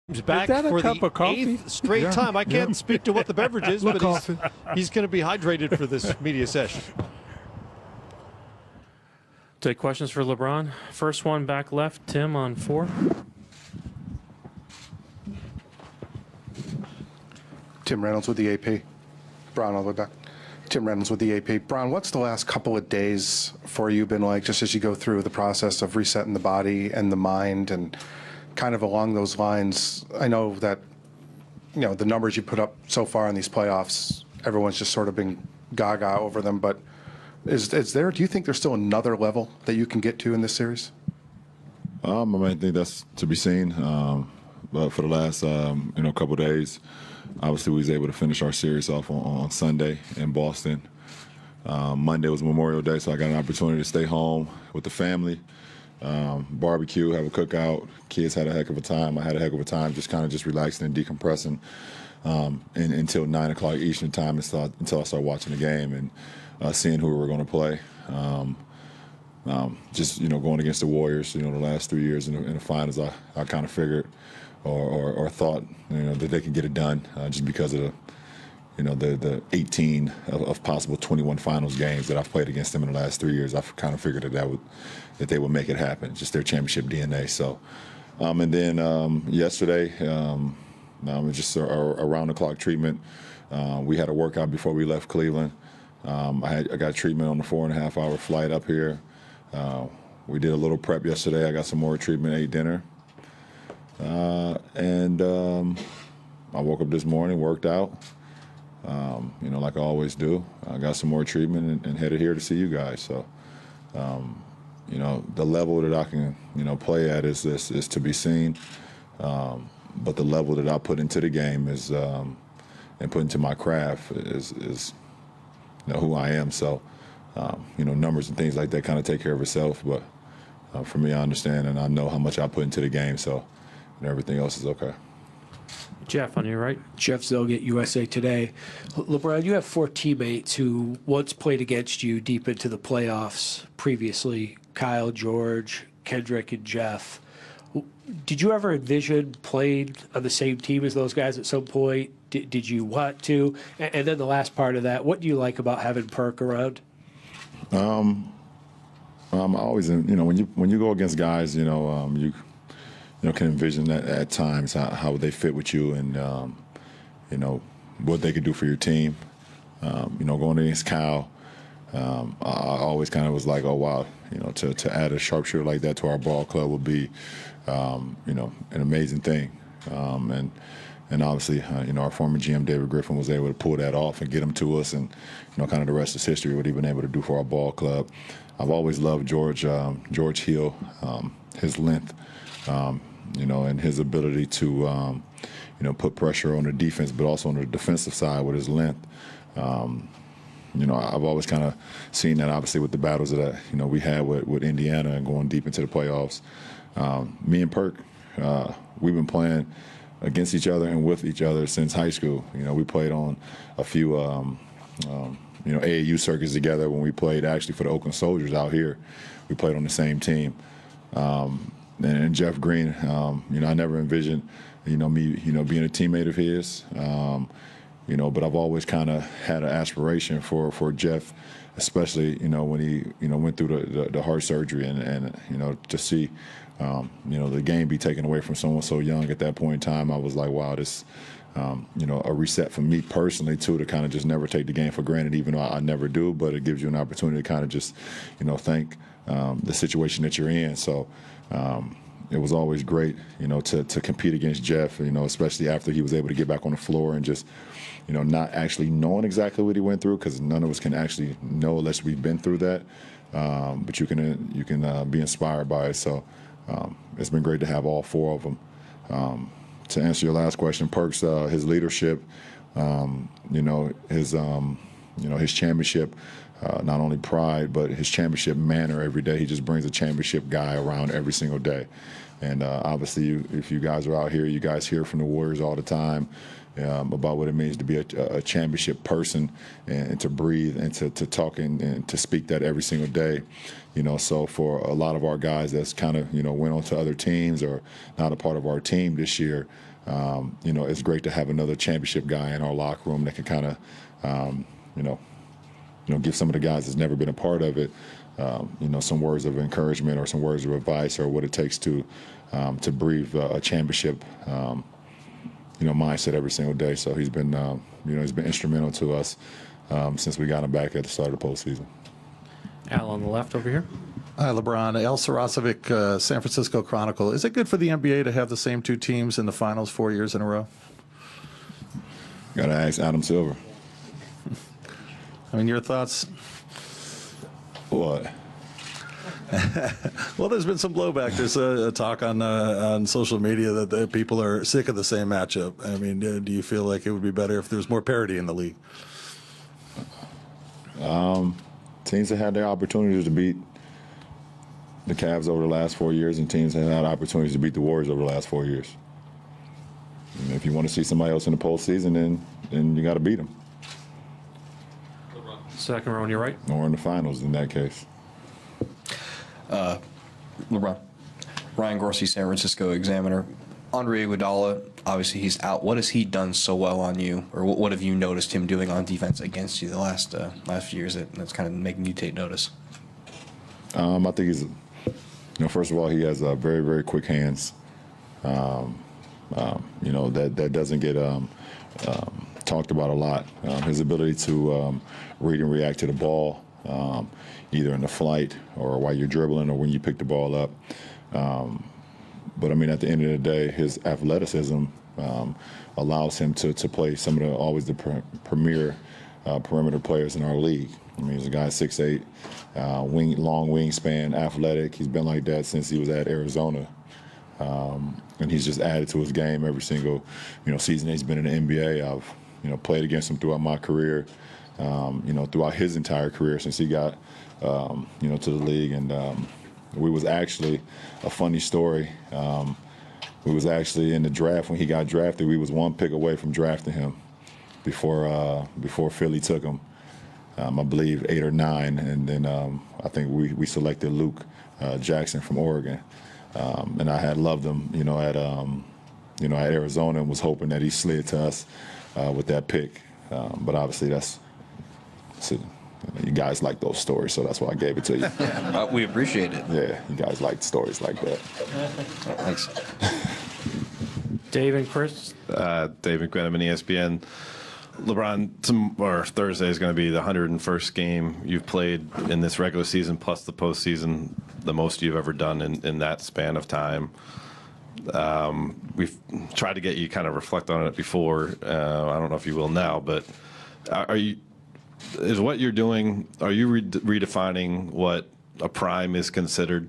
back that a for cup the of coffee? 8th straight Yeah, time. I can't yeah. speak to what the beverage is, but he's going to be hydrated for this media session. Take questions for LeBron. First one back left, Tim on 4. Tim Reynolds with the AP. Bron, all the way back. Tim Reynolds with the AP. Bron, what's the last couple of days for you been like, just as you go through the process of resetting the body and the mind, and kind of along those lines? I know that, you know, the numbers you put up so far in these playoffs, everyone's just sort of been gaga over them, but do you think there's still another level that you can get to in this series? I think that's to be seen. But for the last, couple of days, obviously we was able to finish our series off on Sunday in Boston. Monday was Memorial Day, so I got an opportunity to stay home with the family, barbecue, have a cookout. Kids had a heck of a time. I had a heck of a time, just kind of relaxing and decompressing until 9 o'clock Eastern time until I started watching the game and seeing who we were going to play. Going against the Warriors, the last 3 years in the finals, I kind of figured or thought, that they could get it done just because of the 18 of possible 21 finals games that I've played against them in the last 3 years. I kind of figured that they would make it happen, just their championship DNA. So, and then yesterday, just a round-the-clock treatment. We had a workout before we left Cleveland. I got treatment on the 4.5-hour flight up here. We did a little prep yesterday. I got some more treatment, ate dinner. And I woke up this morning, worked out, like I always do. I got some more treatment and headed here to see you guys. So, the level that I can, play at is to be seen. But the level that I put into the game is, and put into my craft is who I am. So, numbers and things like that kind of take care of itself. But for me, I understand and I know how much I put into the game. So, everything else is okay. Jeff on your right. Jeff Zilgett, USA Today. LeBron, you have 4 teammates who once played against you deep into the playoffs previously, Kyle, George, Kendrick, and Jeff. Did you ever envision playing on the same team as those guys at some point? Did you want to? And then the last part of that, what do you like about having Perk around? I'm always, when you go against guys, you can envision that at times how they fit with you and, what they could do for your team. Going against Kyle, I always kind of was like, oh, wow, to add a sharpshooter like that to our ball club would be, an amazing thing. And obviously, our former GM, David Griffin, was able to pull that off and get him to us. And, kind of the rest is history, what he's been able to do for our ball club. I've always loved George Hill, his length, and his ability to, put pressure on the defense, but also on the defensive side with his length. I've always kind of seen that, obviously, with the battles that, we had with Indiana and going deep into the playoffs. Me and Perk, we've been playing against each other and with each other since high school. We played on a few, AAU circuits together when we played actually for the Oakland Soldiers out here. We played on the same team. And Jeff Green, I never envisioned, me, being a teammate of his. But I've always kind of had an aspiration for Jeff, especially, when he, went through the heart surgery and to see, the game be taken away from someone so young at that point in time. I was like, wow, this, a reset for me personally, too, to kind of just never take the game for granted, even though I never do. But it gives you an opportunity to kind of just, thank the situation that you're in. So it was always great, to compete against Jeff, especially after he was able to get back on the floor and just, not actually knowing exactly what he went through, because none of us can actually know unless we've been through that. But you can be inspired by it. So it's been great to have all 4 of them. To answer your last question, Perk's his leadership, his championship, not only pride, but his championship manner every day. He just brings a championship guy around every single day. And obviously, if you guys are out here, you guys hear from the Warriors all the time about what it means to be a championship person and to breathe and to talk and to speak that every single day. So for a lot of our guys that's kind of, went on to other teams or not a part of our team this year, It's great to have another championship guy in our locker room that can kind of, give some of the guys that's never been a part of it, some words of encouragement or some words of advice or what it takes to breathe a championship, mindset every single day. So he's been, he's been instrumental to us since we got him back at the start of the postseason. Al on the left over here. Hi, LeBron. El Sarasovic, San Francisco Chronicle. Is it good for the NBA to have the same two teams in the finals 4 years in a row? Got to ask Adam Silver. I mean, your thoughts? What? Well, there's been some blowback. There's a talk on social media that people are sick of the same matchup. I mean, do you feel like it would be better if there was more parity in the league? Teams have had their opportunities to beat the Cavs over the last 4 years, and teams have had opportunities to beat the Warriors over the last 4 years. And if you want to see somebody else in the postseason, then you got to beat them. Second row on your right. Or in the finals in that case. LeBron. Ryan Gorsey, San Francisco Examiner. Andre Iguodala, obviously he's out. What has he done so well on you, or what have you noticed him doing on defense against you the last few years that's kind of making you take notice? I think he's, first of all, he has very, very quick hands. That doesn't get talked about a lot. His ability to read and react to the ball, either in the flight or while you're dribbling or when you pick the ball up. But I mean, at the end of the day, his athleticism allows him to play some of the premier perimeter players in our league. I mean, he's a guy 6'8", long wingspan, athletic. He's been like that since he was at Arizona. And he's just added to his game every single, season he's been in the NBA. I've, played against him throughout my career, throughout his entire career since he got, to the league. And we was actually a funny story. We was actually in the draft when he got drafted. We was one pick away from drafting him before Philly took him. I believe 8 or 9, and then I think we selected Luke Jackson from Oregon. And I had loved him, at Arizona, and was hoping that he slid to us with that pick. But obviously, you guys like those stories, so that's why I gave it to you. We appreciate it. Yeah, you guys like stories like that. Thanks. Dave and Chris. David Grenneman, ESPN. LeBron, Thursday is going to be the 101st game you've played in this regular season plus the postseason, the most you've ever done in that span of time. We've tried to get you kind of reflect on it before. I don't know if you will now, but is what you're doing, are you redefining what a prime is considered?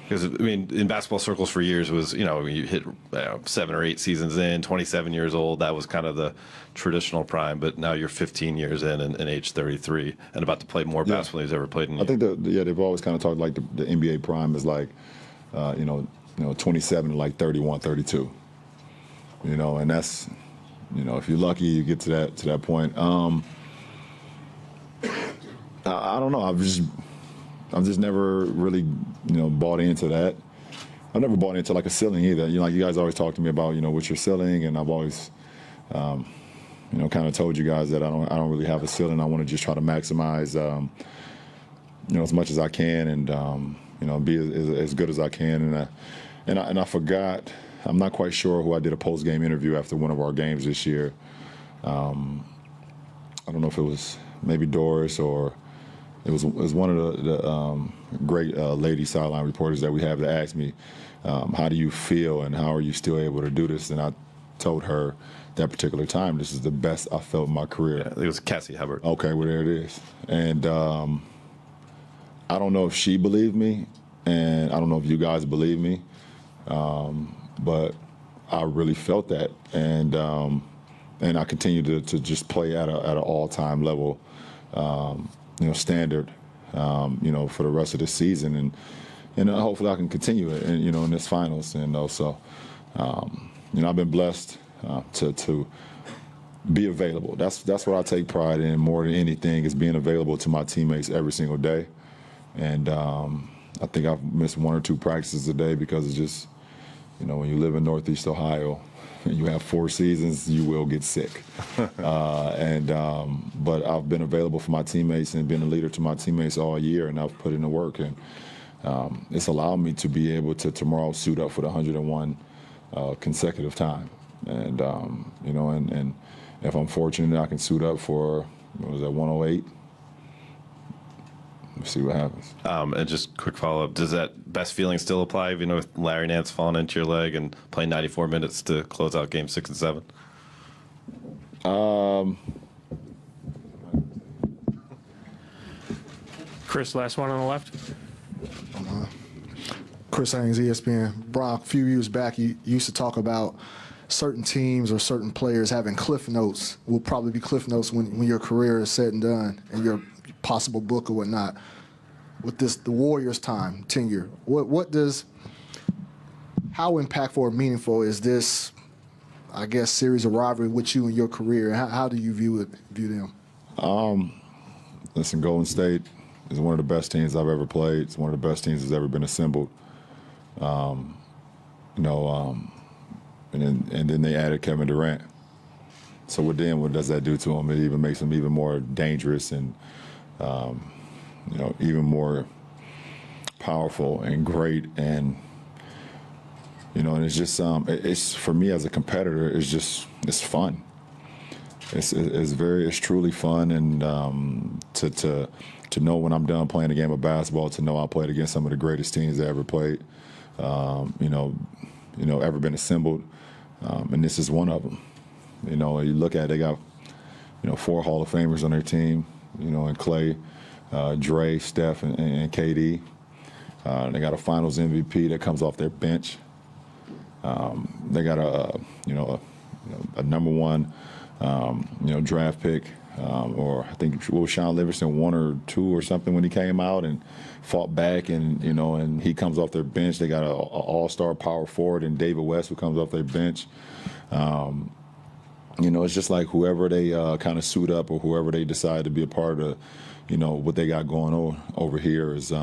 Because, I mean, in basketball circles for years was, you hit 7 or 8 seasons in, 27 years old. That was kind of the traditional prime. But now you're 15 years in and age 33 and about to play more basketball than he's ever played in. I think they've always kind of talked like the NBA prime is like, 27 to like 31, 32. And that's, if you're lucky, you get to that point. I don't know. I've just never really, bought into that. I've never bought into like a ceiling either. You guys always talk to me about, what's your ceiling, and I've always, kind of told you guys that I don't really have a ceiling. I want to just try to maximize, as much as I can, and be as good as I can. And I forgot. I'm not quite sure who I did a post-game interview after one of our games this year. I don't know if it was maybe Doris or. It was one of the great lady sideline reporters that we have that asked me, how do you feel and how are you still able to do this? And I told her that particular time, this is the best I felt in my career. Yeah, it was Cassie Hubbard. Okay, well, there it is. And I don't know if she believed me, and I don't know if you guys believe me, but I really felt that. And I continue to just play at an all-time level. Standard, for the rest of the season, and hopefully I can continue it, in this finals. And also, I've been blessed to be available. That's what I take pride in more than anything, is being available to my teammates every single day. And I think I've missed 1 or 2 practices a day because it's just, You know, when you live in Northeast Ohio and you have 4 seasons, you will get sick. But I've been available for my teammates and been a leader to my teammates all year, and I've put in the work. And it's allowed me to be able to tomorrow suit up for the 101 consecutive time. And, you know, and if I'm fortunate, I can suit up for, what was that, 108? We'll see what happens. And just quick follow-up, does that best feeling still apply, you know, with Larry Nance falling into your leg and playing 94 minutes to close out Game 6 and 7? Chris, last one on the left. Chris Haynes, ESPN. Brock, a few years back, you used to talk about certain teams or certain players having cliff notes, will probably be cliff notes when your career is said and done and your possible book or whatnot. With this, the Warriors' time, tenure, how impactful or meaningful is this, I guess, series of rivalry with you and your career? How do you view them? Listen, Golden State is one of the best teams I've ever played. It's one of the best teams that's ever been assembled. And then they added Kevin Durant. So what does that do to him? It even makes him even more dangerous and, you know, even more powerful and great. And, you know, and it's just, it's for me as a competitor, it's fun. It's truly fun. And to know when I'm done playing a game of basketball, to know I played against some of the greatest teams that ever played, ever been assembled. And this is one of them. You know, you look at it, they got, 4 Hall of Famers on their team, and Clay, Dre, Steph, and KD. They got a Finals MVP that comes off their bench. They got a number 1, draft pick, or I think Sean Livingston 1 or 2 or something when he came out and fought back, and and he comes off their bench. They got an all-star power forward and David West who comes off their bench. It's just like whoever they kind of suit up or whoever they decide to be a part of, what they got going on over here is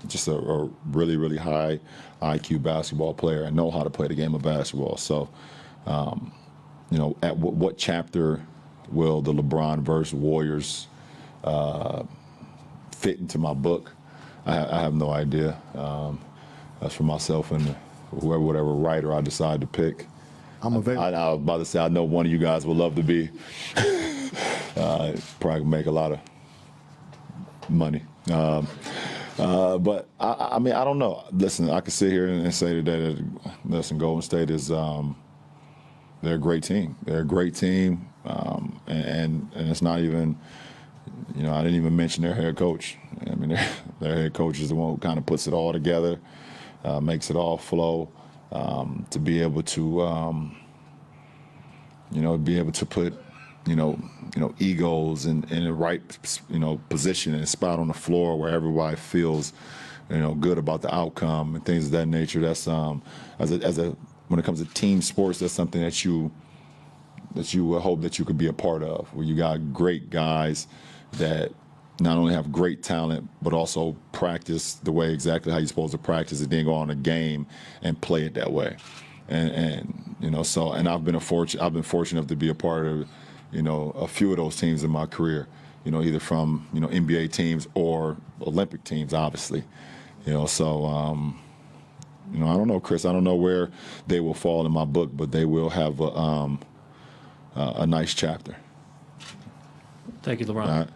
just a really, really high IQ basketball player and know how to play the game of basketball. So, at what chapter will the LeBron versus Warriors fit into my book? I have no idea. That's for myself and whatever writer I decide to pick. I'm available. I was about to say, I know one of you guys would love to be. Probably make a lot of money. But I mean, I don't know. Listen, I could sit here and say today that, Golden State is, they're a great team. They're a great team. And it's not even, I didn't even mention their head coach. I mean, their head coach is the one who kind of puts it all together, makes it all flow, to be able to, put, egos in the right, position and spot on the floor where everybody feels, good about the outcome and things of that nature. That's when it comes to team sports, that's something that you hope that you could be a part of, where you got great guys that not only have great talent, but also practice the way exactly how you're supposed to practice it, then go on a game and play it that way. And I've been fortunate enough to be a part of, a few of those teams in my career, either from, NBA teams or Olympic teams, obviously. I don't know, Chris, I don't know where they will fall in my book, but they will have a nice chapter. Thank you, LeBron. All right.